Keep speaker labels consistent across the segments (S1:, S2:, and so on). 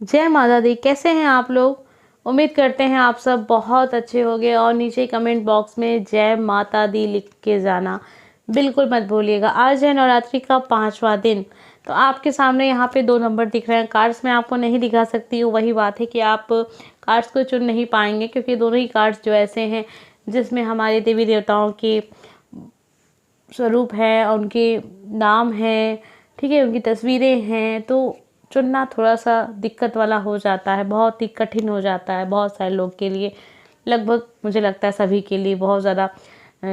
S1: जय माता दी। कैसे हैं आप लोग? उम्मीद करते हैं आप सब बहुत अच्छे होंगे और नीचे कमेंट बॉक्स में जय माता दी लिख के जाना बिल्कुल मत भूलिएगा। आज है नवरात्रि का 5वां दिन। तो आपके सामने यहाँ पे 2 नंबर दिख रहे हैं। कार्ड्स मैं आपको नहीं दिखा सकती हूँ, वही बात है कि आप कार्ड्स को चुन नहीं पाएंगे, क्योंकि दोनों ही कार्ड्स जो ऐसे हैं जिसमें हमारे देवी देवताओं के स्वरूप है और उनके नाम हैं, ठीक है, उनकी तस्वीरें हैं, तो चुनना थोड़ा सा दिक्कत वाला हो जाता है, बहुत ही कठिन हो जाता है बहुत सारे लोग के लिए। लगभग मुझे लगता है सभी के लिए बहुत ज़्यादा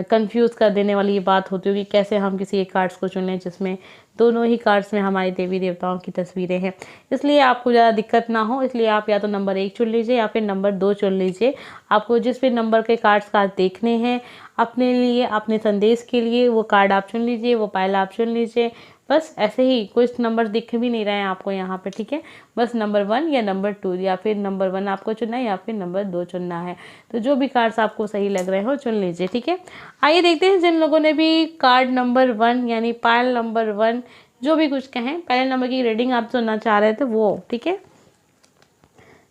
S1: कंफ्यूज कर देने वाली ये बात होती होगी, कैसे हम किसी एक कार्ड्स को चुनें जिसमें दोनों ही कार्ड्स में हमारे देवी देवताओं की तस्वीरें हैं। इसलिए आपको ज़्यादा दिक्कत ना हो, इसलिए आप या तो नंबर 1 चुन लीजिए या फिर नंबर 2 चुन लीजिए। आपको जिस भी नंबर के कार्ड्स देखने हैं अपने लिए, अपने संदेश के लिए, वो कार्ड आप चुन लीजिए, वो पायल आप चुन लीजिए। बस ऐसे ही कुछ नंबर दिख भी नहीं रहे हैं आपको यहाँ पे, ठीक है। बस नंबर 1 या नंबर 2, या फिर नंबर 1 आपको चुनना है या फिर नंबर 2 चुनना है। तो जो भी कार्ड्स आपको सही लग रहे हो चुन लीजिए, ठीक है। आइए देखते हैं जिन लोगों ने भी कार्ड नंबर 1 यानी पायल नंबर 1 जो भी कुछ कहें, पहले नंबर की रीडिंग आप सुनना चाह रहे थे वो, ठीक है।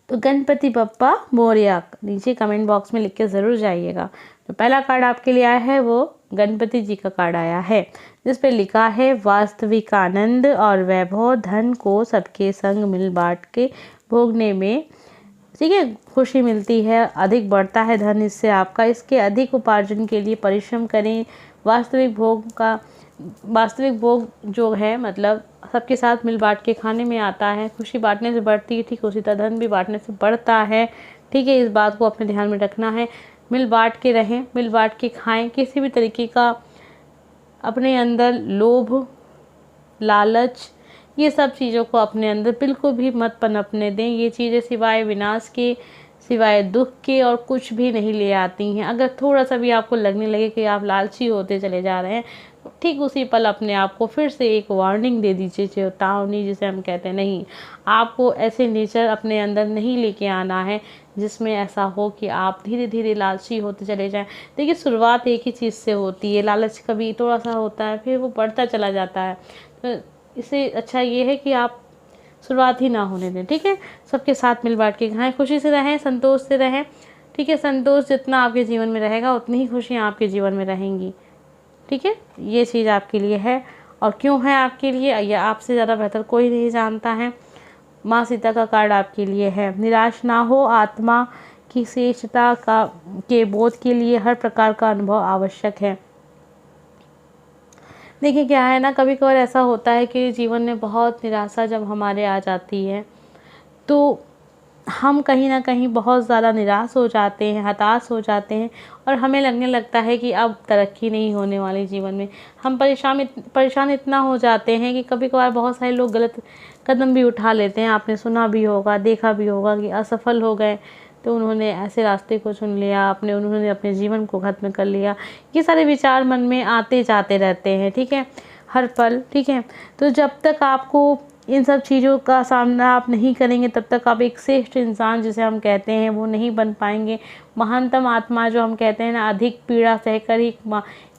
S1: तो गणपति बप्पा मोरया नीचे कमेंट बॉक्स में लिख के ज़रूर जाइएगा। तो पहला कार्ड आपके लिए आया है वो गणपति जी का कार्ड आया है, जिस पे लिखा है वास्तविक आनंद और वैभव, धन को सबके संग मिल बांट के भोगने में, ठीक है, खुशी मिलती है, अधिक बढ़ता है धन इससे आपका। इसके अधिक उपार्जन के लिए परिश्रम करें। वास्तविक भोग जो है मतलब सबके साथ मिल बांट के खाने में आता है। खुशी बांटने से बढ़ती है, ठीक उसी तरह धन भी बांटने से बढ़ता है, ठीक है। इस बात को अपने ध्यान में रखना है। मिल बांट के रहें, मिल बांट के खाएं। किसी भी तरीके का अपने अंदर लोभ, लालच, ये सब चीज़ों को अपने अंदर बिल्कुल भी मत पनपने दें। ये चीज़ें सिवाय विनाश के, सिवाय दुख के और कुछ भी नहीं ले आती हैं। अगर थोड़ा सा भी आपको लगने लगे कि आप लालची होते चले जा रहे हैं, तो ठीक उसी पल अपने आप को फिर से एक वार्निंग दे दीजिए, चेतावनी जिसे हम कहते हैं। नहीं, आपको ऐसे नेचर अपने अंदर नहीं लेके आना है जिसमें ऐसा हो कि आप धीरे धीरे लालची होते चले जाएं। देखिए, शुरुआत एक ही चीज़ से होती है। लालच कभी थोड़ा सा होता है, फिर वो बढ़ता चला जाता है। तो इससे अच्छा ये है कि आप शुरुआत ही ना होने दें, ठीक है। सबके साथ मिल बांट के खाएं, खुशी से रहें, संतोष से रहें, ठीक है। संतोष जितना आपके जीवन में रहेगा उतनी ही खुशियाँ आपके जीवन में रहेंगी, ठीक है। ये चीज़ आपके लिए है, और क्यों है आपके लिए यह आपसे ज़्यादा बेहतर कोई नहीं जानता है। माँ सीता का कार्ड आपके लिए है। निराश ना हो, आत्मा की श्रेष्ठता का के बोध के लिए हर प्रकार का अनुभव आवश्यक है। देखिए क्या है ना, कभी कभार ऐसा होता है कि जीवन में बहुत निराशा जब हमारे आ जाती है, तो हम कहीं ना कहीं बहुत ज़्यादा निराश हो जाते हैं, हताश हो जाते हैं, और हमें लगने लगता है कि अब तरक्की नहीं होने वाली जीवन में। हम परेशान इतना हो जाते हैं कि कभी कभार बहुत सारे लोग गलत कदम भी उठा लेते हैं। आपने सुना भी होगा, देखा भी होगा कि असफल हो गए तो उन्होंने ऐसे रास्ते को चुन लिया, उन्होंने अपने जीवन को खत्म कर लिया। ये सारे विचार मन में आते जाते रहते हैं, ठीक है, हर पल, ठीक है। तो जब तक आपको इन सब चीज़ों का सामना आप नहीं करेंगे, तब तक आप एक श्रेष्ठ इंसान जिसे हम कहते हैं वो नहीं बन पाएंगे। महानतम आत्मा जो हम कहते हैं ना, अधिक पीड़ा सहकर ही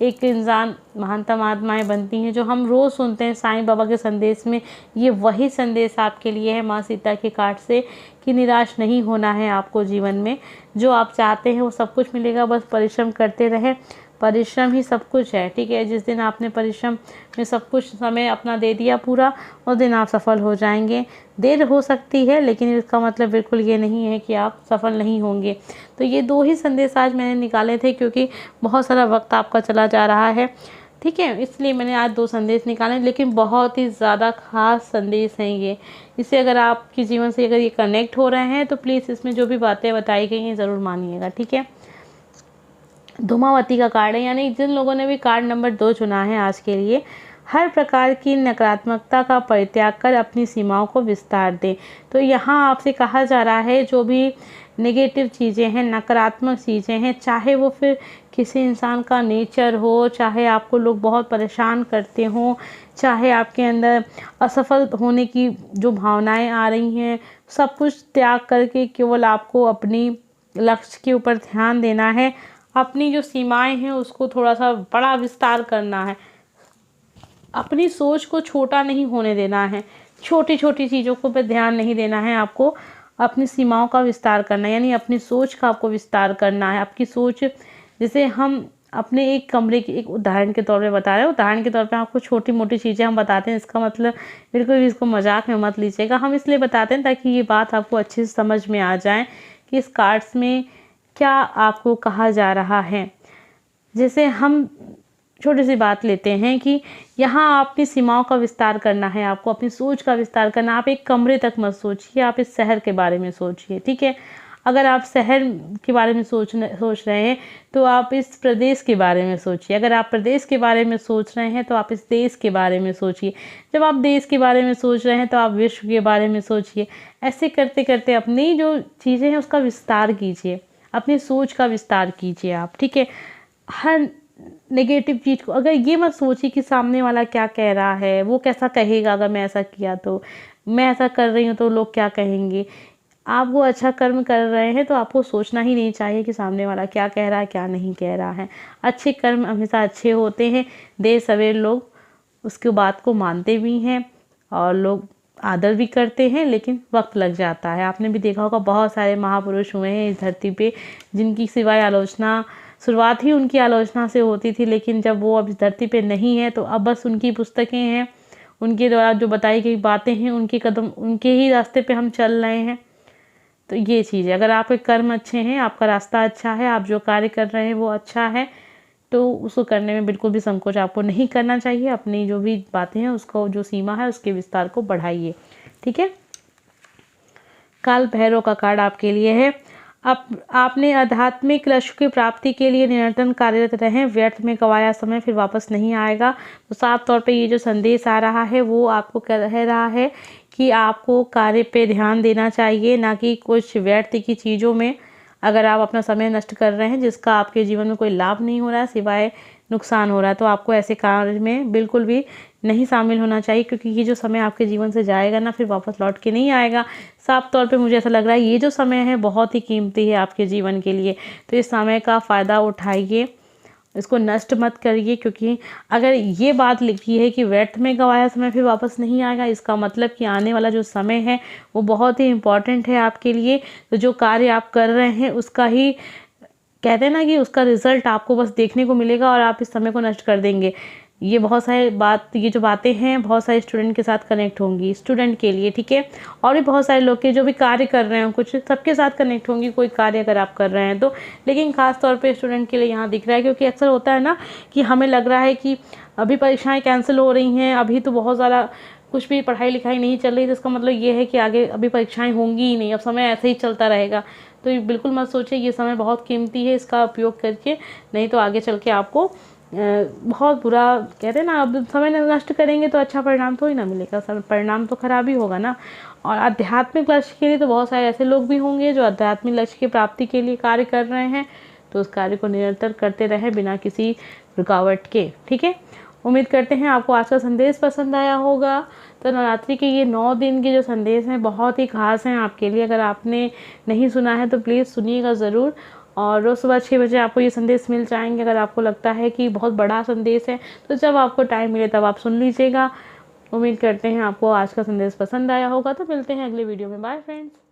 S1: एक इंसान महानतम आत्माएं बनती हैं, जो हम रोज़ सुनते हैं साईं बाबा के संदेश में। ये वही संदेश आपके लिए है माँ सीता के कार्ड से, कि निराश नहीं होना है आपको जीवन में। जो आप चाहते हैं वो सब कुछ मिलेगा, बस परिश्रम करते रहें। परिश्रम ही सब कुछ है, ठीक है। जिस दिन आपने परिश्रम में सब कुछ समय अपना दे दिया पूरा, उस दिन आप सफल हो जाएंगे। देर हो सकती है, लेकिन इसका मतलब बिल्कुल ये नहीं है कि आप सफल नहीं होंगे। तो ये 2 ही संदेश आज मैंने निकाले थे, क्योंकि बहुत सारा वक्त आपका चला जा रहा है, ठीक है, इसलिए मैंने आज 2 संदेश निकाले, लेकिन बहुत ही ज़्यादा खास संदेश हैं ये। इससे अगर आपके जीवन से अगर ये कनेक्ट हो रहे हैं तो प्लीज़ इसमें जो भी बातें बताई गई हैं ज़रूर मानिएगा, ठीक है। धूमावती का कार्ड है, यानी जिन लोगों ने भी कार्ड नंबर 2 चुना है आज के लिए, हर प्रकार की नकारात्मकता का परित्याग कर अपनी सीमाओं को विस्तार दें। तो यहाँ आपसे कहा जा रहा है, जो भी नेगेटिव चीज़ें हैं, नकारात्मक चीज़ें हैं, चाहे वो फिर किसी इंसान का नेचर हो, चाहे आपको लोग बहुत परेशान करते हों, चाहे आपके अंदर असफल होने की जो भावनाएं आ रही हैं, सब कुछ त्याग करके केवल आपको अपनी लक्ष्य के ऊपर ध्यान देना है। अपनी जो सीमाएं हैं उसको थोड़ा सा बड़ा विस्तार करना है। अपनी सोच को छोटा नहीं होने देना है, छोटी छोटी चीज़ों को पे ध्यान नहीं देना है आपको, अपनी सीमाओं का विस्तार करना है, यानी अपनी सोच का आपको विस्तार करना है। आपकी सोच, जैसे हम अपने एक कमरे की एक उदाहरण के तौर पे बता रहे हैं, उदाहरण के तौर पे आपको छोटी मोटी चीज़ें हम बताते हैं, इसका मतलब बिल्कुल भी इसको मजाक में मत लीजिएगा। हम इसलिए बताते हैं ताकि ये बात आपको अच्छे से समझ में आ जाए कि इस कार्ड्स में क्या आपको कहा जा रहा है। जैसे हम छोटी सी बात लेते हैं कि यहाँ अपनी सीमाओं का विस्तार करना है, आपको अपनी सोच का विस्तार करना। आप एक कमरे तक मत सोचिए, आप इस शहर के बारे में सोचिए, ठीक है। अगर आप शहर के बारे में सोच रहे हैं तो आप इस प्रदेश के बारे में सोचिए। अगर आप प्रदेश के बारे में सोच रहे हैं तो आप इस देश के बारे में सोचिए। जब आप देश के बारे में सोच रहे हैं तो आप विश्व के बारे में सोचिए। ऐसे करते करते अपनी जो चीज़ें हैं उसका विस्तार कीजिए, अपनी सोच का विस्तार कीजिए आप, ठीक है। हर नेगेटिव चीज़ को, अगर ये मत सोचिए कि सामने वाला क्या कह रहा है, वो कैसा कहेगा अगर मैं ऐसा किया तो, मैं ऐसा कर रही हूँ तो लोग क्या कहेंगे। आप वो अच्छा कर्म कर रहे हैं तो आपको सोचना ही नहीं चाहिए कि सामने वाला क्या कह रहा है क्या नहीं कह रहा है। अच्छे कर्म हमेशा अच्छे होते हैं, देर सवेर लोग उसकी बात को मानते भी हैं और लोग आदर भी करते हैं, लेकिन वक्त लग जाता है। आपने भी देखा होगा बहुत सारे महापुरुष हुए हैं इस धरती पे जिनकी सिवाय आलोचना, शुरुआत ही उनकी आलोचना से होती थी, लेकिन जब वो अब इस धरती पे नहीं है तो अब बस उनकी पुस्तकें हैं, उनके द्वारा जो बताई गई बातें हैं, उनके कदम, उनके ही रास्ते पे हम चल रहे हैं। तो ये चीज़ है, अगर आपके कर्म अच्छे हैं, आपका रास्ता अच्छा है, आप जो कार्य कर रहे हैं वो अच्छा है, तो उसको करने में बिल्कुल भी संकोच आपको नहीं करना चाहिए। अपनी जो भी बातें हैं उसको, जो सीमा है उसके विस्तार को बढ़ाइए, ठीक है। काल भैरव का कार्ड आपके लिए है। आपने आध्यात्मिक लक्ष्य की प्राप्ति के लिए निरंतर कार्यरत रहें, व्यर्थ में गवाया समय फिर वापस नहीं आएगा। तो साफ तौर पे ये जो संदेश आ रहा है वो आपको कह रहा है कि आपको कार्य पे ध्यान देना चाहिए, ना कि कुछ व्यर्थ की चीज़ों में। अगर आप अपना समय नष्ट कर रहे हैं जिसका आपके जीवन में कोई लाभ नहीं हो रहा है, सिवाय नुकसान हो रहा है, तो आपको ऐसे कार्य में बिल्कुल भी नहीं शामिल होना चाहिए, क्योंकि ये जो समय आपके जीवन से जाएगा ना, फिर वापस लौट के नहीं आएगा। साफ तौर पे मुझे ऐसा लग रहा है ये जो समय है बहुत ही कीमती है आपके जीवन के लिए, तो इस समय का फ़ायदा उठाइए, इसको नष्ट मत करिए। क्योंकि अगर ये बात लिखी है कि व्यर्थ में गवाया समय फिर वापस नहीं आएगा, इसका मतलब कि आने वाला जो समय है वो बहुत ही इम्पॉर्टेंट है आपके लिए। तो जो कार्य आप कर रहे हैं उसका ही, कहते हैं ना कि उसका रिजल्ट आपको बस देखने को मिलेगा और आप इस समय को नष्ट कर देंगे। ये बहुत सारे ये जो बातें हैं बहुत सारे स्टूडेंट के साथ कनेक्ट होंगी, स्टूडेंट के लिए, ठीक है। और भी बहुत सारे लोग के जो भी कार्य कर रहे हैं, कुछ सबके साथ कनेक्ट होंगी कोई कार्य अगर आप कर रहे हैं तो, लेकिन खास तौर पे स्टूडेंट के लिए यहाँ दिख रहा है। क्योंकि अक्सर होता है ना कि हमें लग रहा है कि अभी परीक्षाएँ कैंसिल हो रही हैं, अभी तो बहुत ज़्यादा कुछ भी पढ़ाई लिखाई नहीं चल रही, तो इसका मतलब ये है कि आगे अभी परीक्षाएँ होंगी ही नहीं, अब समय ऐसे ही चलता रहेगा। तो ये बिल्कुल मत सोचिए, ये समय बहुत कीमती है, इसका उपयोग करके, नहीं तो आगे चल के आपको बहुत बुरा, कहते हैं ना, अब समय नष्ट करेंगे तो अच्छा परिणाम थोड़ी ना मिलेगा, परिणाम तो खराब ही होगा ना। और आध्यात्मिक लक्ष्य के लिए तो बहुत सारे ऐसे लोग भी होंगे जो आध्यात्मिक लक्ष्य की प्राप्ति के लिए कार्य कर रहे हैं, तो उस कार्य को निरंतर करते रहें बिना किसी रुकावट के, ठीक है। उम्मीद करते हैं आपको आज का संदेश पसंद आया होगा। तो नवरात्रि के ये 9 दिन के जो संदेश हैं बहुत ही खास हैं आपके लिए। अगर आपने नहीं सुना है तो प्लीज़ सुनिएगा ज़रूर, और रोज़ सुबह 6 बजे आपको ये संदेश मिल जाएंगे। अगर आपको लगता है कि बहुत बड़ा संदेश है तो जब आपको टाइम मिले तब आप सुन लीजिएगा। उम्मीद करते हैं आपको आज का संदेश पसंद आया होगा। तो मिलते हैं अगले वीडियो में। Bye friends.